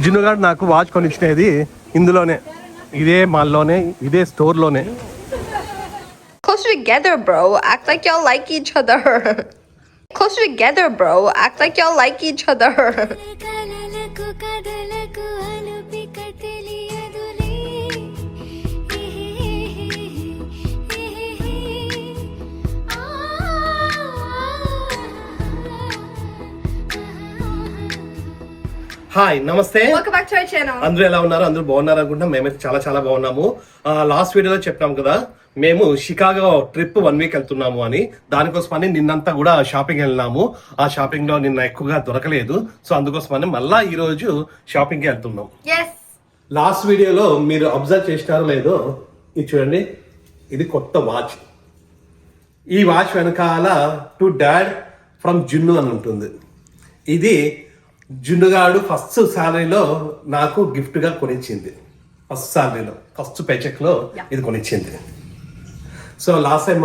జున్నుగాడు నాకు వాచ్ కొనిచ్చినది ఇందులోనే, ఇదే మాల్లోనే, ఇదే స్టోర్లోనే. Close together, bro. Act like y'all like each other. Close together, bro. Act like y'all like each other. Hi, నమస్తే. Welcome back to our channel. అందరూ ఎలా ఉన్నారు? అందరూ బాగున్నారు అనుకుంటున్నాం. మేమైతే చాలా చాలా బాగున్నాము. లాస్ట్ వీడియోలో చెప్పాం కదా, మేము షికాగో ట్రిప్ 1 వీక్ వెళ్తున్నాము అని. దానికోసమని నిన్నంతా కూడా షాపింగ్ వెళ్ళినాము. ఆ షాపింగ్ లో నిన్న ఎక్కువగా దొరకలేదు, సో అందుకోసమని మళ్ళా ఈ రోజు షాపింగ్ కి వెళ్తున్నాం. లాస్ట్ వీడియోలో మీరు అబ్జర్వ్ చేసినారో లేదో, ఇది చూడండి, ఇది కొత్త వాచ్. ఈ వాచ్ వెనకాల టు డాడ్ ఫ్రమ్ జున్ను అని ఉంటుంది. ఇది జున్నుగాడు ఫస్ట్ శాలరీలో నాకు గిఫ్ట్ గా కొనిచ్చింది. ఫస్ట్ శాలరీలో, ఫస్ట్ పేచెక్ లో ఇది కొనిచ్చింది. సో లాస్ట్ టైం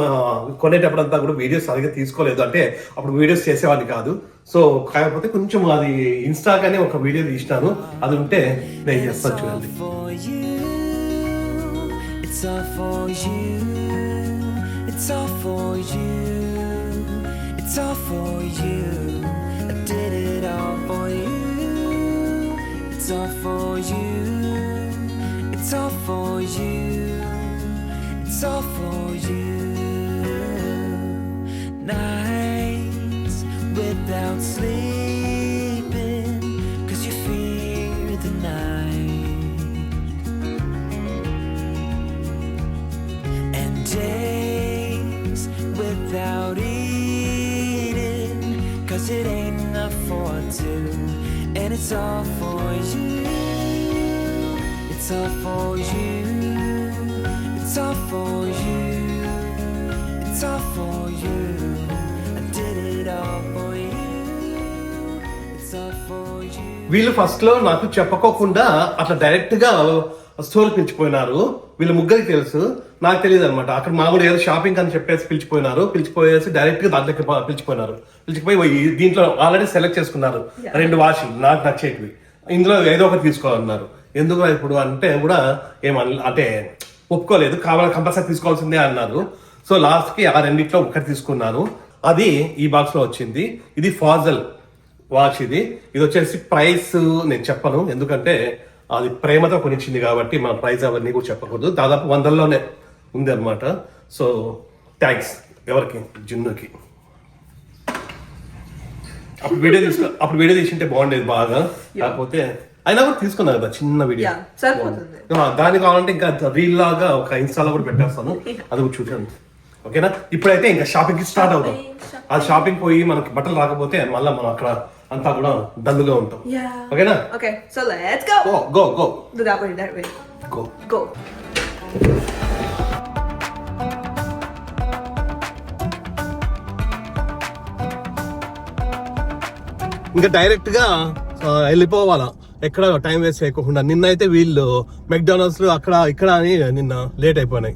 కొనేటప్పుడు అంతా కూడా వీడియోస్ సరిగ్గా తీసుకోలేదు, అంటే అప్పుడు వీడియోస్ చేసేవాడిని కాదు. సో కాకపోతే కొంచెం అది ఇన్స్టాగానే ఒక వీడియో తీసినాను, అది ఉంటే నేను చేస్తాను చూడండి. It's all for you, it's all for you, it's all for you. Nights without sleeping, 'cause you fear the night. And days without eating, 'cause it ain't enough for two. And it's all for you, it's all for you, it's all for you, it's all for you. I did it all for you, it's all for you. వీళ్ళు first లో నాకు చెప్పకోకుండా అట్లా direct గా store పిలిచిపోయినారు. వీళ్ళ ముగ్గురికి తెలుసు, నాకు తెలియదు అనమాట. అక్కడ మామూలు ఏదో షాపింగ్ అని చెప్పేసి పిలిచిపోయేసి డైరెక్ట్ గా దాంట్లోకి పిలిచిపోయి దీంట్లో ఆల్రెడీ సెలెక్ట్ చేసుకున్నారు 2 వాచ్లు నాకు నచ్చేటివి. ఇందులో ఏదో ఒకటి తీసుకోవాలన్నారు. ఎందుకు ఇప్పుడు అంటే కూడా అంటే ఒప్పుకోలేదు, కంపల్సరీ తీసుకోవాల్సిందే అన్నారు. సో లాస్ట్ కి ఆ రెండిట్లో ఒకటి తీసుకున్నాను. అది ఈ బాక్స్ లో వచ్చింది. ఇది ఫాజల్ వాచ్. ఇది వచ్చేసి ప్రైస్ నేను చెప్పను, ఎందుకంటే అది ప్రేమతో కొనిచ్చింది కాబట్టి మన ప్రైస్ అవన్నీ కూడా చెప్పకూడదు. దాదాపు 100లోనే ఉంది అనమాట. సో థ్యాంక్స్ ఎవరికి, జున్నుకి. అప్పుడు వీడియో తీసుంటే బాగుండేది బాగా, కాకపోతే అయినా కూడా తీసుకున్నా కదా చిన్న వీడియో. దానికి కావాలంటే ఇంకా రీల్ లాగా ఒక ఇన్స్టాలో కూడా పెట్టేస్తాను, అది కూడా చూడండి. ఓకేనా? ఇప్పుడైతే ఇంకా షాపింగ్ కి స్టార్ట్ అవుతాం. ఆ షాపింగ్ పోయి మనకి బట్టలు రాకపోతే మళ్ళీ మనం అక్కడ అంతా కూడా దండుగా ఉంటాం. ఓకేనా? Okay, so let's go. Go. Do that way. Go. ఇంకా డైరెక్ట్ గా వెళ్ళిపోవాలా, ఎక్కడ టైం వేస్ట్ చేయకుండా. నిన్న అయితే వీళ్ళు మెక్డానల్డ్స్ అక్కడ ఇక్కడ అని నిన్న లేట్ అయిపోయినాయి.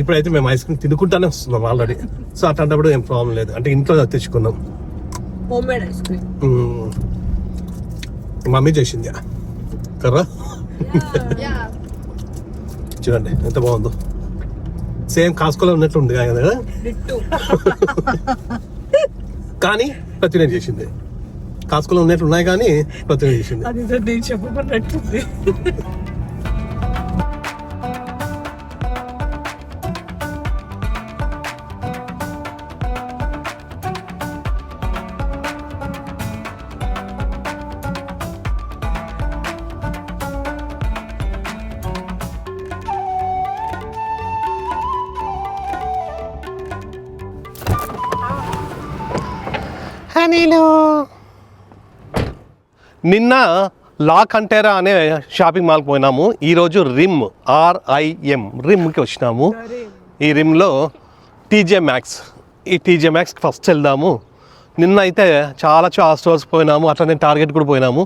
ఇప్పుడైతే మేము ఐస్ క్రీమ్ తినుకుంటానే వస్తున్నాం ఆల్రెడీ. సో అట్లాంటప్పుడు ఏం ప్రాబ్లం లేదు, అంటే ఇంట్లో తెచ్చుకున్నాం. మమ్మీ చేసింది కర్రా. చూడండి ఎంత బాగుందో, సేమ్ కాస్కోలో ఉన్నట్లు ఉంది కదా, కానీ ప్రతినే చేసింది. కాస్కోలో ఉన్నట్లు ఉన్నాయి కానీ ప్రతినే చేసింది. నిన్న లా కంటేరా అనే షాపింగ్ మాల్కి పోయినాము. ఈరోజు RIM రిమ్కి వచ్చినాము. ఈ రిమ్లో TJ Maxx, ఈ TJ Maxxకి ఫస్ట్ వెళ్దాము. నిన్న అయితే చాలా స్టోర్స్ పోయినాము, అట్లనే టార్గెట్ కూడా పోయినాము.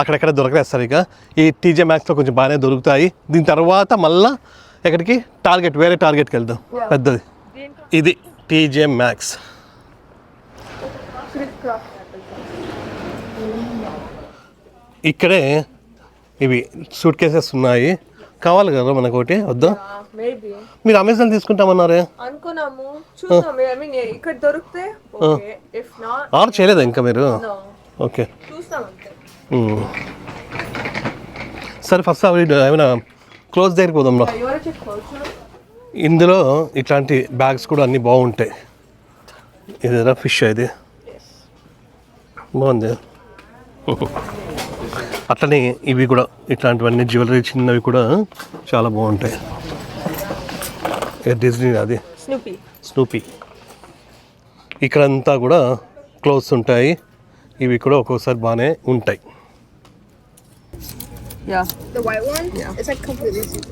అక్కడెక్కడ దొరకలేదు సరిగా. ఈ TJ Maxxలో కొంచెం బాగానే దొరుకుతాయి. దీని తర్వాత మళ్ళీ ఎక్కడికి టార్గెట్, వేరే టార్గెట్కి వెళ్దాం పెద్దది. ఇది TJ Maxx. ఇక్కడే ఇవి సూట్ కేసెస్ ఉన్నాయి. కావాలి కదా మనకు ఒకటి వద్దా? మేబీ మీరు అమెజాన్ తీసుకుంటామన్నారే, అనుకున్నాము, చూద్దాం. ఐ మీన్ ఇక్కడ దొరికితే ఓకే, ఇఫ్ నాట్ ఆర్డర్ చేయలేదా ఇంకా మీరు? No, okay. చూస్తాం అంతే. సరే ఫస్ట్ అవి ఏమైనా క్లోజ్ దగ్గరికి పోదాం రా. ఎవరో చెప్పుకోవచ్చు. ఇందులో ఇట్లాంటి బ్యాగ్స్ కూడా అన్నీ బాగుంటాయి. ఇదేనా ఫిష్ ఇది బాగుంది. అట్లనే ఇవి కూడా ఇట్లాంటివన్నీ జ్యువెలరీ చిన్నవి కూడా చాలా బాగుంటాయి. డిజ్నీ అది స్నూపీ. ఇక్కడంతా కూడా క్లోత్స్ ఉంటాయి. ఇవి కూడా ఒక్కోసారి బాగానే ఉంటాయి. The white one? Yeah. It's like completely sealed.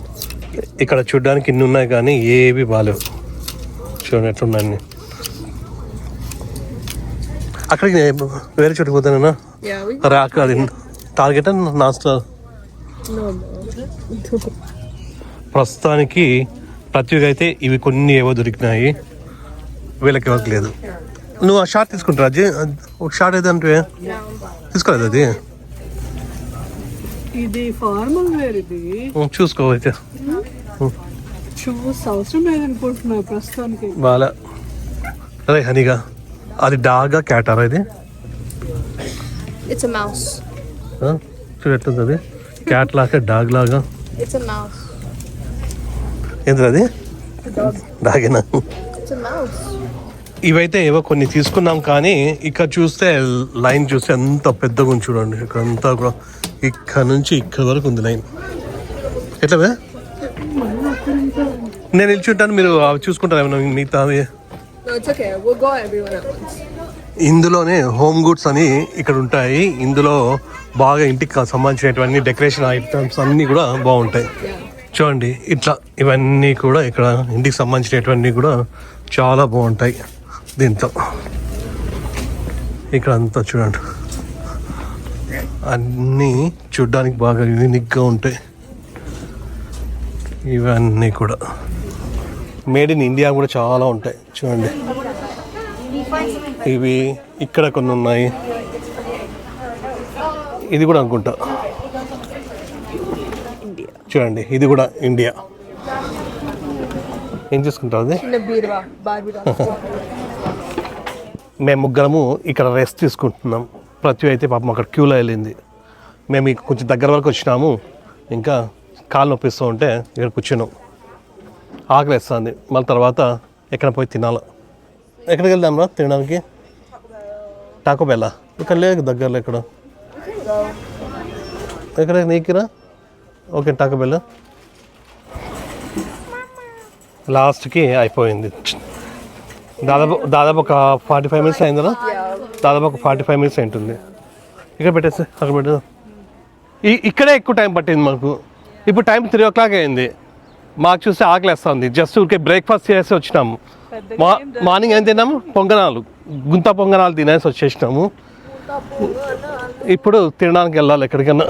ఇక్కడ చూడడానికి ఇన్ని ఉన్నాయి కానీ ఏవి బాగాలేవు. చూడండి ఎట్లున్నాయి. అక్కడికి వేరే చోటుకి పోతానన్నా రాక అది టార్గెట్ నాస్తా. ప్రస్తుతానికి ప్రతిగా అయితే ఇవి కొన్ని ఏవో దొరికినాయి, వీళ్ళకి ఎవరికి లేదు. నువ్వు ఆ షార్ట్ తీసుకుంటారా అజ్జి? ఒక షార్ట్ అయితే అంటే తీసుకోలేదు అది. ఇది ఫార్మల్ వేర్, ఇది చూసుకో అయితే షూస్ అవసరం లేదనుకుంటున్నా ప్రస్తుతానికి. బాగా అరే హనీగా అది డాగా క్యాటారా ఇది? It's a mouse. చూడు ఎట్లుంది అది, క్యాట్ లాగా డాగ్ లాగా. It's a mouse. ఏంటి అది? డాగేనా? It's a mouse. ఇవైతే ఏవో కొన్ని తీసుకున్నాం కానీ ఇక్కడ చూస్తే లైన్ చూస్తే ఎంత పెద్దగా ఉంది చూడండి. ఇక్కడ అంతా కూడా ఇక్కడ నుంచి ఇక్కడ వరకు ఉంది లైన్. ఎట్లా నేను నిల్చుంటాను, మీరు అవి చూసుకుంటారు ఏమన్నా మిగతా అవి. No, it's okay. We'll go everyone at once. ఇందులోనే హోమ్ గుడ్స్ అని ఇక్కడ ఉంటాయి. ఇందులో బాగా ఇంటికి సంబంధించినటువంటి డెకరేషన్ ఐటమ్స్ అన్నీ కూడా బాగుంటాయి. చూడండి ఇట్లా ఇవన్నీ కూడా ఇక్కడ ఇంటికి సంబంధించినటువంటి కూడా చాలా బాగుంటాయి. దీంతో ఇక్కడ అంతా చూడండి అన్నీ చూడ్డానికి బాగా యూనిక్గా ఉంటాయి. ఇవన్నీ కూడా మేడ్ ఇన్ ఇండియా కూడా చాలా ఉంటాయి. చూడండి ఇవి ఇక్కడ కొన్ని ఉన్నాయి. ఇది కూడా అనుకుంటా, చూడండి ఇది కూడా ఇండియా. ఏం చేసుకుంటారు అది? మేము ముగ్గురము ఇక్కడ రెస్ట్ తీసుకుంటున్నాం. ప్రతి అయితే పాపం అక్కడ క్యూలో వెళ్ళింది. మేము ఇక కొంచెం దగ్గర వరకు వచ్చినాము, ఇంకా కాళ్ళు నొప్పిస్తూ ఉంటే ఇక్కడ కూర్చున్నాం. ఆకలి వేస్తుంది, మళ్ళీ తర్వాత ఎక్కడ పోయి తినాలి. ఎక్కడికి వెళ్దాం రా తినడానికి? టాకో బెల్లా ఇక్కడ లేదు దగ్గరలో. ఎక్కడ నీకురా? Okay Taco bell. లాస్ట్కి అయిపోయింది. దాదాపు ఒక 45 minutes అయిందా? దాదాపు ఒక 45 minutes అయింటుంది. ఇక్కడ పెట్టేసి అక్కడ పెట్టేది. ఇక్కడే ఎక్కువ టైం పట్టింది మాకు. ఇప్పుడు టైం 3 o'clock అయింది. మాకు చూస్తే ఆకలి వేస్తుంది. జస్ట్ ఊరికే బ్రేక్ఫాస్ట్ చేసి వచ్చినాము. మార్నింగ్ ఏం తిన్నాము? పొంగనాలు, గుంత పొంగనాలు తినేసి వచ్చేసినాము. ఇప్పుడు తినడానికి వెళ్ళాలి ఎక్కడికన్నా.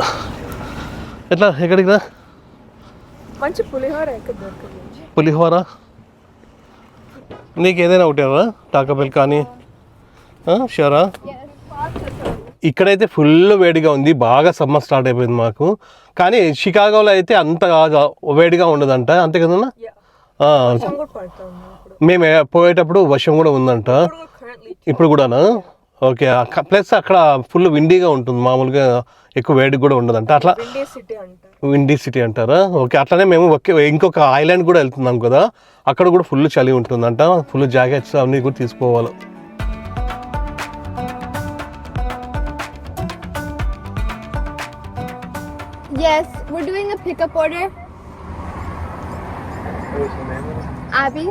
ఎట్లా ఎక్కడికి రా? మంచి పులిహోర. పులిహోర నీకు ఏదైనా ఒకటేరా? టాకో బెల్ కానీ షూరా? ఇక్కడైతే ఫుల్ వేడిగా ఉంది. బాగా సమ్మర్ స్టార్ట్ అయిపోయింది మాకు. కానీ షికాగోలో అయితే అంత వేడిగా ఉండదంట, అంతే కదన్నా? మేము పోయేటప్పుడు వర్షం కూడా ఉందంట. ఇప్పుడు కూడానా? ఓకే. ప్లస్ అక్కడ ఫుల్ విండీగా ఉంటుంది, మామూలుగా ఎక్కువ వేడిగా కూడా ఉండదంట. అట్లా విండీ సిటీ అంటారా? ఓకే. అట్లనే మేము ఇంకొక ఐలాండ్ కూడా వెళ్తున్నాం కదా, అక్కడ కూడా ఫుల్ చలి ఉంటుందంట. ఫుల్ జాకెట్స్ అన్నీ కూడా తీసుకోవాలి. Yes, we're doing a pickup order. Abby?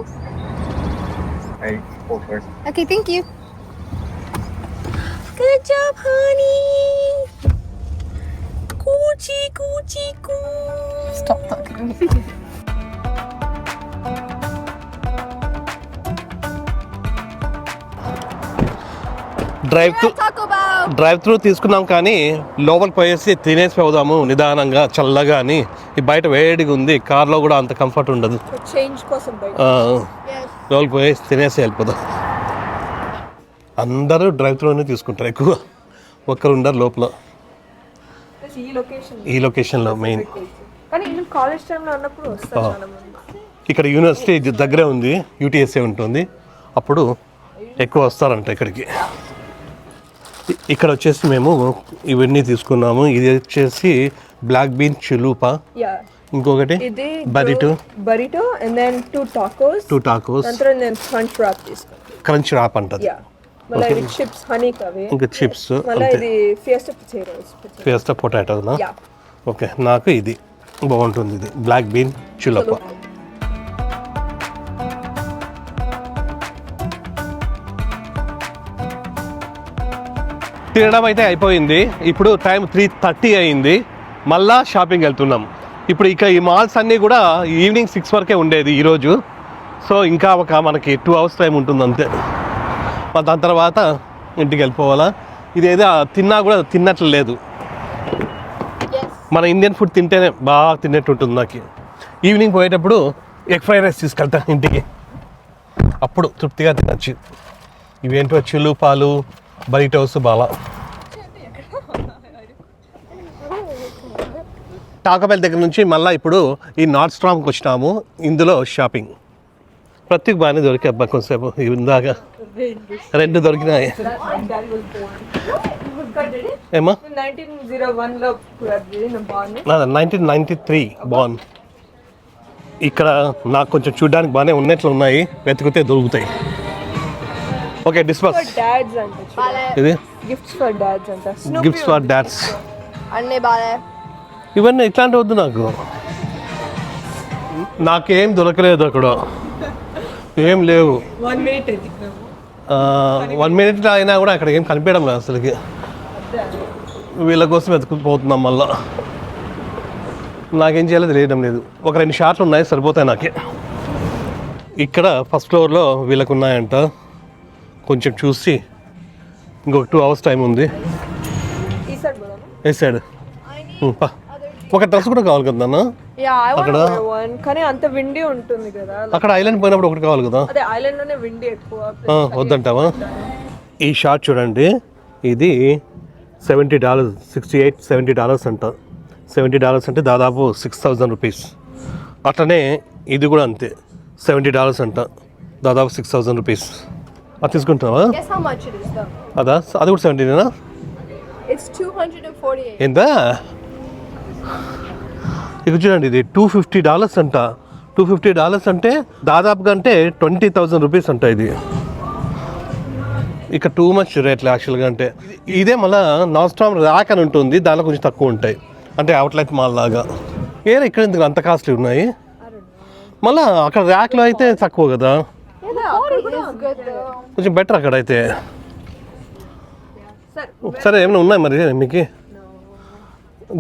Okay, thank you. Good job, honey. Coochie, coochie, coo. Stop talking. Drive through తీసుకున్నాం కానీ లోపలికి పోయేసి తినేసి పోదాము నిదానంగా చల్లగా అని. ఈ బయట వేడిగా ఉంది, కార్లో కూడా అంత కంఫర్ట్ ఉండదు. లోపలికి పోయేసి తినేసి వెళ్ళిపోదాం. అందరూ డ్రైవ్ త్రూనే తీసుకుంటారు ఎక్కువ, ఒక్కరు ఉండరు లోపల. జస్ట్ ఈ లొకేషన్ ఈ లొకేషన్లో మెయిన్. కానీ నేను కాలేజ్ టైంలో ఉన్నప్పుడు వస్తాను చాలా మంది. ఇక్కడ యూనివర్సిటీ దగ్గరే ఉంది, యూటీఎస్ఏ ఉంటుంది, అప్పుడు ఎక్కువ వస్తారంట ఇక్కడికి. ఇక్కడ వచ్చేసి మేము ఇవన్నీ తీసుకున్నాము. ఇది వచ్చేసి బ్లాక్ బీన్ చిలూపా, యా ఇంకొకటి ఇది బరిటో అండ్ దెన్ టూ టాకోస్ అంతా నేను క్రంచ్ రాప్ తీసుకున్నాను. క్రంచ్ రాప్ అంటది. యా మళ్ళీ ఇది చిప్స్ హనీ కవి, ఇంకా చిప్స్, మళ్ళీ ఇది ఫియస్టా పొటాటోనా. యా ఓకే, నాకు ఇది బాగుంటుంది, ఇది బ్లాక్ బీన్ చిలూపా. తినడం అయితే అయిపోయింది. ఇప్పుడు టైం 3:30 అయింది. మళ్ళా షాపింగ్ వెళ్తున్నాం. ఇప్పుడు ఇక ఈ మాల్స్ అన్నీ కూడా ఈవినింగ్ 6 వరకే ఉండేది ఈరోజు. సో ఇంకా మనకి 2 hours టైం ఉంటుంది అంతే. దాని తర్వాత ఇంటికి వెళ్ళిపోవాలా. ఇదేదో తిన్నా కూడా తిన్నట్లు లేదు. మన ఇండియన్ ఫుడ్ తింటేనే బాగా తిన్నట్టు ఉంటుంది నాకు. ఈవినింగ్ పోయేటప్పుడు ఎగ్ ఫ్రైడ్ రైస్ తీసుకెళ్తాను ఇంటికి, అప్పుడు తృప్తిగా తినచ్చు. ఇవేంటో చిలుపాలు, బరిటోస్ బాలా. టాకోబెల్ దగ్గర నుంచి మళ్ళీ ఇప్పుడు ఈ నార్త్ స్ట్రామ్కి వచ్చినాము. ఇందులో షాపింగ్ ప్రత్యేక బాగానే దొరికే అబ్బా. కొంతసేపు ఇందాక 2 దొరికినాయి. ఏమా 1993 బాన్. ఇక్కడ నాకు కొంచెం చూడడానికి బాగానే ఉన్నట్లు ఉన్నాయి, వెతికితే దొరుకుతాయి. ఓకే, డిస్పస్ ఇది గిఫ్ట్స్ ఫర్ డాడ్స్ అంట. గిఫ్ట్స్ ఫర్ డాడ్స్ అన్నీ బాగా. ఇవన్నీ ఇట్లాంటి వద్దు నాకు. నాకేం దొరకలేదు అక్కడ, ఏం లేవు. 1 minute 1 minute అయినా కూడా అక్కడ ఏం కనిపించడం లేదు అసలుకి. వీళ్ళ కోసం వెతుకుపోతున్నాం మళ్ళా. నాకేం చేయాలో తెలియడం లేదు. ఒక 2 షాట్లు ఉన్నాయి, సరిపోతాయి నాకే. ఇక్కడ ఫస్ట్ ఫ్లోర్లో వీళ్ళకు ఉన్నాయంట. కొంచెం చూసి ఇంకొక 2 hours టైం ఉంది. ఏ సైడ్ ఒక డ్రెస్ కూడా కావాలి కదా నాన్న. అక్కడ కానీ అంత విండీ ఉంటుంది కదా. అక్కడ ఐలాండ్ పోయినప్పుడు ఒకటి కావాలి కదా. అదే ఐలాండ్ లోనే విండీ ఎక్కువ. వద్దంటావా? ఈ షార్ట్ చూడండి, ఇది $70, $68-70 అంట. $70 అంటే దాదాపు 6,000 రూపీస్. అట్లనే ఇది కూడా అంతే, $70 అంట, దాదాపు 6,000 రూపీస్. అది తీసుకుంటావా? Guess how much it is though? అదా, అది కూడా 70నేనా? It's 248. ఏందా? ఇక చూడండి, ఇది $250 అంట. $250 అంటే దాదాపుగా అంటే 20,000 రూపీస్ అంట. ఇది ఇక టూ మచ్ రేట్లు యాక్చువల్గా. అంటే ఇదే మళ్ళీ నార్త్ స్ట్రామ్ ర్యాక్ అని ఉంటుంది, దానిలో కొంచెం తక్కువ ఉంటాయి, అంటే అవుట్లెట్ మాల్ లాగా. ఇక్కడ ఎందుకు అంత కాస్ట్లీ ఉన్నాయి? మళ్ళీ అక్కడ ర్యాక్లో అయితే తక్కువ కదా, కొంచెం బెటర్ అక్కడ అయితే. సరే, ఏమైనా ఉన్నాయి మరి మీకు?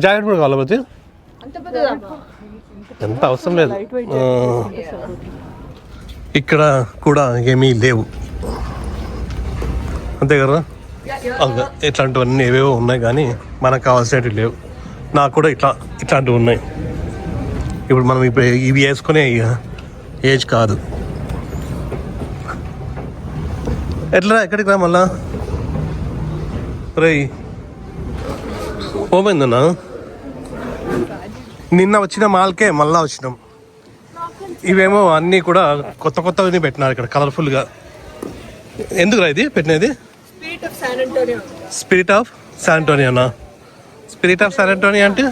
జాకెట్ కూడా కావాలి మరి? ఎంత అవసరం లేదు. ఇక్కడ కూడా ఏమీ లేవు అంతే కదా. ఇట్లాంటివన్నీ ఏవేవో ఉన్నాయి కానీ మనకు కావాల్సినవి లేవు. నాకు కూడా ఇట్లాంటివి ఉన్నాయి. ఇప్పుడు మనం ఇవి వేసుకునే ఏజ్ కాదు. ఎక్కడికి రా మళ్ళా? రై పోయిందన్నా, నిన్న వచ్చిన మాల్కే మళ్ళా వచ్చినాం. ఇవేమో అన్నీ కూడా కొత్తవి పెట్టినారు ఇక్కడ కలర్ఫుల్గా. ఎందుకురా ఇది పెట్టినది? స్పిరిట్ ఆఫ్ శాన్ అంటోనియోనా? స్పిరిట్ ఆఫ్ శాన్ అంటోనియో అంటే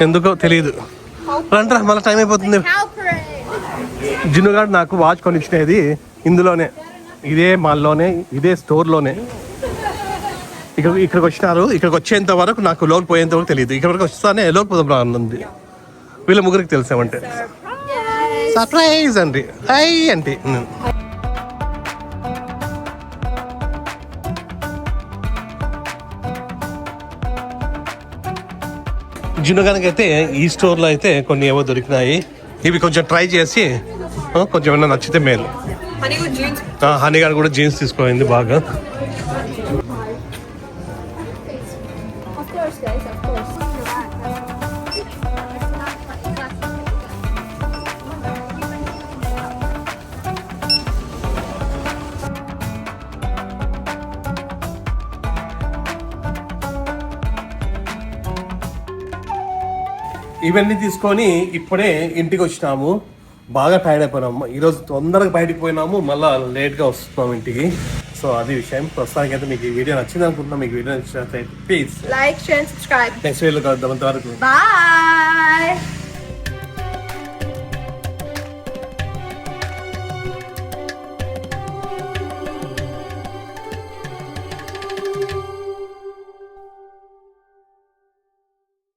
ఎందుకో తెలియదు. రండ్రా, మళ్ళీ టైం అయిపోతుంది. జిన్నుగాడు నాకు వాచ్ కొనిచ్చినది ఇందులోనే, ఇదే మాల్లోనే, ఇదే స్టోర్లోనే. ఇక్కడికి వచ్చినారు. ఇక్కడికి వచ్చేంత వరకు నాకు లోన్ పోయేంత వరకు తెలియదు. ఇక్కడికి వస్తానే లోన్ పోదాం రా అన్నది. వీళ్ళ ముగ్గురికి తెలిసామంటే సర్ప్రైజ్ అండి. హై అంటే జినుగానికి అయితే ఈ స్టోర్లో అయితే కొన్ని ఏవో దొరికినాయి. ఇవి కొంచెం ట్రై చేసి కొంచెం ఏమైనా నచ్చితే మేలు. హనీగాడు కూడా జీన్స్ తీసుకోయింది బాగా. ఇవన్నీ తీసుకొని ఇప్పుడే ఇంటికి వచ్చినాము. బాగా టైర్డ్ అయిపోయినాము. ఈరోజు తొందరగా బయటికి పోయినాము, మళ్ళీ లేట్గా వస్తున్నాము ఇంటికి. సో అది విషయం. ప్రస్తుతానికి అయితే మీకు ఈ వీడియో నచ్చింది అనుకుంటున్నాం. మీకు వీడియో నచ్చినట్లయితే please Like, share, and subscribe. Next వీడియోలో కలుద్దాం. అంతవరకు Bye.